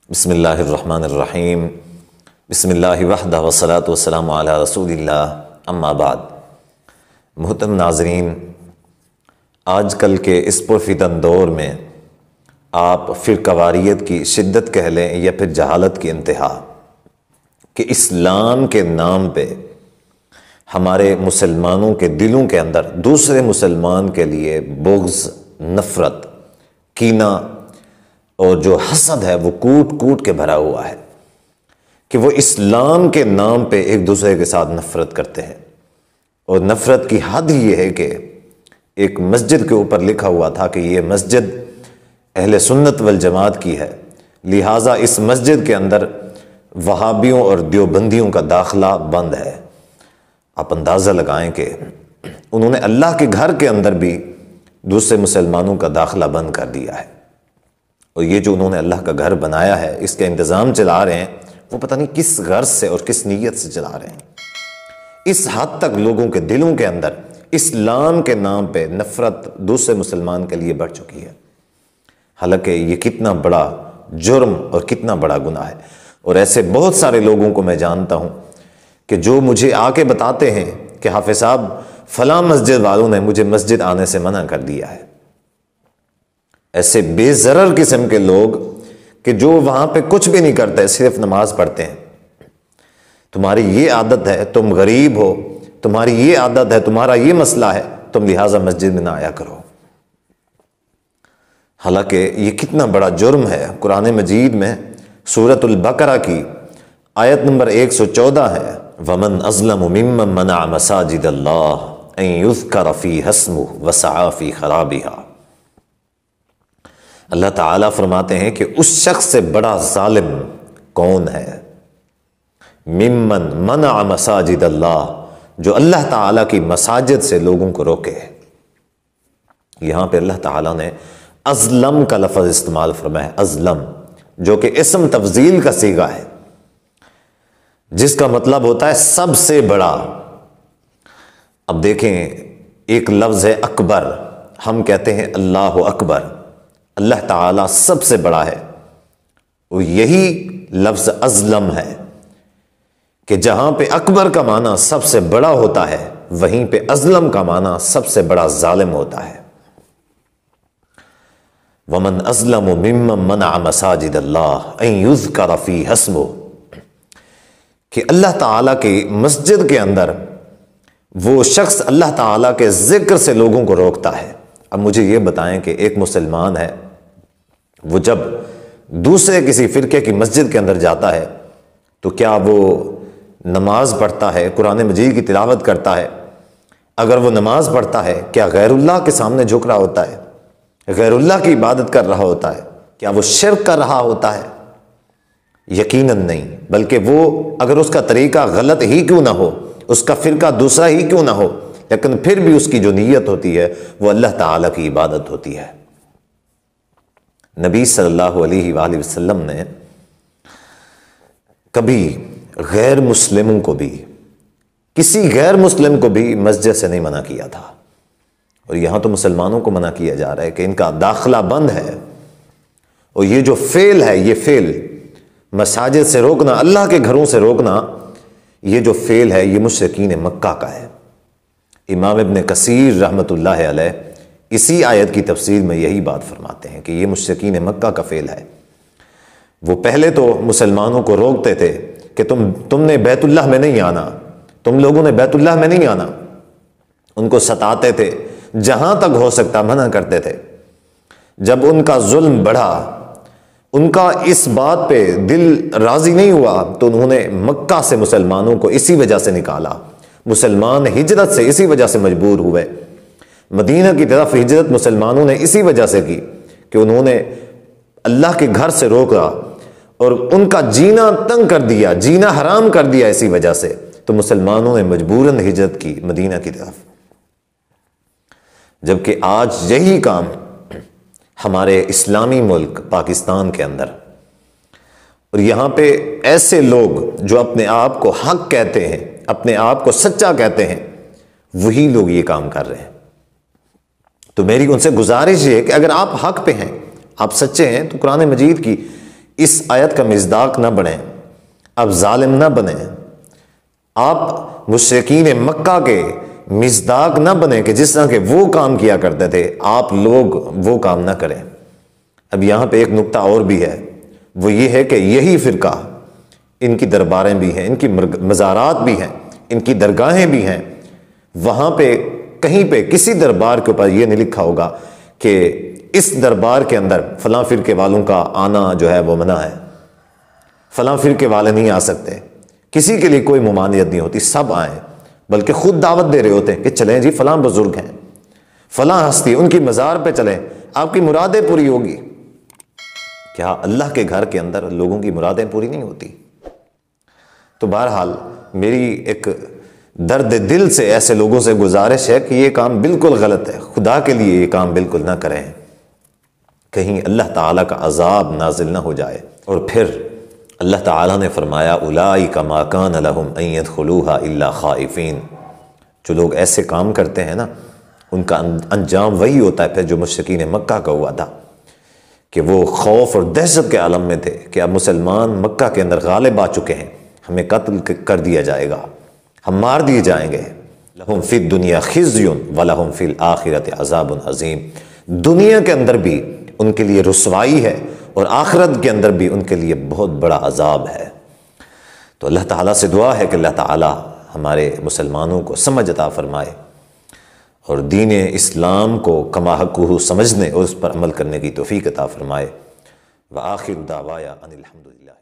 بسم اللہ الرحمن الرحیم بسم اللہ وحدہ والصلاة والسلام علی رسول اللہ اما بعد۔ محترم ناظرین، آج کل کے اس پرفتن دور میں آپ فرقہ واریت کی شدت کہہ لیں یا پھر جہالت کی انتہا کہ اسلام کے نام پہ ہمارے مسلمانوں کے دلوں کے اندر دوسرے مسلمان کے لیے بغض، نفرت، کینہ اور جو حسد ہے وہ کوٹ کوٹ کے بھرا ہوا ہے کہ وہ اسلام کے نام پہ ایک دوسرے کے ساتھ نفرت کرتے ہیں۔ اور نفرت کی حد یہ ہے کہ ایک مسجد کے اوپر لکھا ہوا تھا کہ یہ مسجد اہل سنت والجماعت کی ہے، لہٰذا اس مسجد کے اندر وہابیوں اور دیوبندیوں کا داخلہ بند ہے۔ آپ اندازہ لگائیں کہ انہوں نے اللہ کے گھر کے اندر بھی دوسرے مسلمانوں کا داخلہ بند کر دیا ہے، اور یہ جو انہوں نے اللہ کا گھر بنایا ہے اس کا انتظام چلا رہے ہیں، وہ پتہ نہیں کس غرض سے اور کس نیت سے چلا رہے ہیں۔ اس حد تک لوگوں کے دلوں کے اندر اسلام کے نام پہ نفرت دوسرے مسلمان کے لیے بڑھ چکی ہے، حالانکہ یہ کتنا بڑا جرم اور کتنا بڑا گناہ ہے۔ اور ایسے بہت سارے لوگوں کو میں جانتا ہوں کہ جو مجھے آ کے بتاتے ہیں کہ حافظ صاحب فلاں مسجد والوں نے مجھے مسجد آنے سے منع کر دیا ہے۔ ایسے بے ضرر قسم کے لوگ کہ جو وہاں پہ کچھ بھی نہیں کرتے، صرف نماز پڑھتے ہیں۔ تمہاری یہ عادت ہے، تم غریب ہو، تمہاری یہ عادت ہے، تمہارا یہ مسئلہ ہے، تم لہٰذا مسجد میں نہ آیا کرو۔ حالانکہ یہ کتنا بڑا جرم ہے۔ قرآن مجید میں سورۃ البقرہ کی آیت نمبر 114 ہے، وَمَنْ أَظْلَمُ مِمَّنْ مَنَعَ مَسَاجِدَ اللَّهِ أَنْ يُذْكَرَ فِيهَا اسْمُهُ وَسَعَىٰ فِي خَرَابِهَا۔ اللہ تعالیٰ فرماتے ہیں کہ اس شخص سے بڑا ظالم کون ہے؟ ممن منع مساجد اللہ، جو اللہ تعالیٰ کی مساجد سے لوگوں کو روکے۔ یہاں پہ اللہ تعالیٰ نے ازلم کا لفظ استعمال فرمایا ہے، ازلم، جو کہ اسم تفضیل کا صیغہ ہے، جس کا مطلب ہوتا ہے سب سے بڑا۔ اب دیکھیں، ایک لفظ ہے اکبر، ہم کہتے ہیں اللہ اکبر، اللہ تعالیٰ سب سے بڑا ہے۔ اور یہی لفظ ازلم ہے کہ جہاں پہ اکبر کا معنی سب سے بڑا ہوتا ہے، وہیں پہ ازلم کا معنی سب سے بڑا ظالم ہوتا ہے۔ وَمَنْ أَظْلَمُ مِمَّنْ مَنَعَ مَسَاجِدَ اللَّهِ أَنْ يُذْكَرَ فِيهَا اسْمُهُ، کہ اللہ تعالیٰ کی مسجد کے اندر وہ شخص اللہ تعالیٰ کے ذکر سے لوگوں کو روکتا ہے۔ اب مجھے یہ بتائیں کہ ایک مسلمان ہے، وہ جب دوسرے کسی فرقے کی مسجد کے اندر جاتا ہے تو کیا وہ نماز پڑھتا ہے، قرآن مجید کی تلاوت کرتا ہے؟ اگر وہ نماز پڑھتا ہے، کیا غیر اللہ کے سامنے جھک رہا ہوتا ہے، غیر اللہ کی عبادت کر رہا ہوتا ہے؟ کیا وہ شرک کر رہا ہوتا ہے؟ یقیناً نہیں، بلکہ وہ اگر اس کا طریقہ غلط ہی کیوں نہ ہو، اس کا فرقہ دوسرا ہی کیوں نہ ہو، لیکن پھر بھی اس کی جو نیت ہوتی ہے وہ اللہ تعالیٰ کی عبادت ہوتی ہے۔ نبی صلی اللہ علیہ وآلہ وسلم نے کبھی غیر مسلموں کو بھی، کسی غیر مسلم کو بھی مسجد سے نہیں منع کیا تھا، اور یہاں تو مسلمانوں کو منع کیا جا رہا ہے کہ ان کا داخلہ بند ہے۔ اور یہ جو فعل ہے، یہ فعل مساجد سے روکنا، اللہ کے گھروں سے روکنا، یہ جو فعل ہے یہ مشرکین مکہ کا ہے۔ امام ابن کثیر رحمۃ اللہ علیہ اسی آیت کی تفسیر میں یہی بات فرماتے ہیں کہ یہ مشرکین مکہ کا فعل ہے۔ وہ پہلے تو مسلمانوں کو روکتے تھے کہ تم نے بیت اللہ میں نہیں آنا، تم لوگوں نے بیت اللہ میں نہیں آنا، ان کو ستاتے تھے، جہاں تک ہو سکتا منع کرتے تھے۔ جب ان کا ظلم بڑھا، ان کا اس بات پہ دل راضی نہیں ہوا، تو انہوں نے مکہ سے مسلمانوں کو اسی وجہ سے نکالا۔ مسلمان ہجرت سے اسی وجہ سے مجبور ہوئے، مدینہ کی طرف ہجرت مسلمانوں نے اسی وجہ سے کی کہ انہوں نے اللہ کے گھر سے روکا اور ان کا جینا تنگ کر دیا، جینا حرام کر دیا اسی وجہ سے، تو مسلمانوں نے مجبوراً ہجرت کی مدینہ کی طرف۔ جبکہ آج یہی کام ہمارے اسلامی ملک پاکستان کے اندر، اور یہاں پہ ایسے لوگ جو اپنے آپ کو حق کہتے ہیں، اپنے آپ کو سچا کہتے ہیں، وہی لوگ یہ کام کر رہے ہیں۔ تو میری ان سے گزارش یہ ہے کہ اگر آپ حق پہ ہیں، آپ سچے ہیں، تو قرآن مجید کی اس آیت کا مصداق نہ بنیں، آپ ظالم نہ بنیں، آپ مشرکین مکہ کے مصداق نہ بنیں کہ جس طرح کہ وہ کام کیا کرتے تھے آپ لوگ وہ کام نہ کریں۔ اب یہاں پہ ایک نکتہ اور بھی ہے، وہ یہ ہے کہ یہی فرقہ، ان کی درباریں بھی ہیں، ان کی مزارات بھی ہیں، ان کی درگاہیں بھی ہیں، وہاں پہ کہیں پہ کسی دربار کے اوپر یہ نہیں لکھا ہوگا کہ اس دربار کے اندر فلاں فرقے والوں کا آنا جو ہے وہ منع ہے، فلاں فرقے والے نہیں آ سکتے، کسی کے لیے کوئی ممانعت نہیں ہوتی، سب آئیں، بلکہ خود دعوت دے رہے ہوتے ہیں کہ چلیں جی فلاں بزرگ ہیں، فلاں ہستی، ان کی مزار پہ چلیں، آپ کی مرادیں پوری ہوگی۔ کیا اللہ کے گھر کے اندر لوگوں کی مرادیں پوری نہیں ہوتی؟ تو بہرحال میری ایک درد دل سے ایسے لوگوں سے گزارش ہے کہ یہ کام بالکل غلط ہے، خدا کے لیے یہ کام بالکل نہ کریں، کہیں اللہ تعالیٰ کا عذاب نازل نہ ہو جائے۔ اور پھر اللہ تعالیٰ نے فرمایا اولئک ما کان لہم ان یدخلوها الا خائفین، جو لوگ ایسے کام کرتے ہیں نا ان کا انجام وہی ہوتا ہے پھر جو مشرکین مکہ کا ہوا تھا، کہ وہ خوف اور دہشت کے عالم میں تھے کہ اب مسلمان مکہ کے اندر غالب آ چکے ہیں، ہمیں قتل کر دیا جائے گا، ہم مار دیے جائیں گے۔ لہم فی الدنیا خزی ولہم فی الآخرۃ عذاب عظیم، دنیا کے اندر بھی ان کے لیے رسوائی ہے اور آخرت کے اندر بھی ان کے لیے بہت بڑا عذاب ہے۔ تو اللہ تعالیٰ سے دعا ہے کہ اللہ تعالیٰ ہمارے مسلمانوں کو سمجھ عطا فرمائے اور دین اسلام کو کما حقہ سمجھنے اور اس پر عمل کرنے کی توفیق عطا فرمائے۔ وآخر دعوایا ان الحمدللہ۔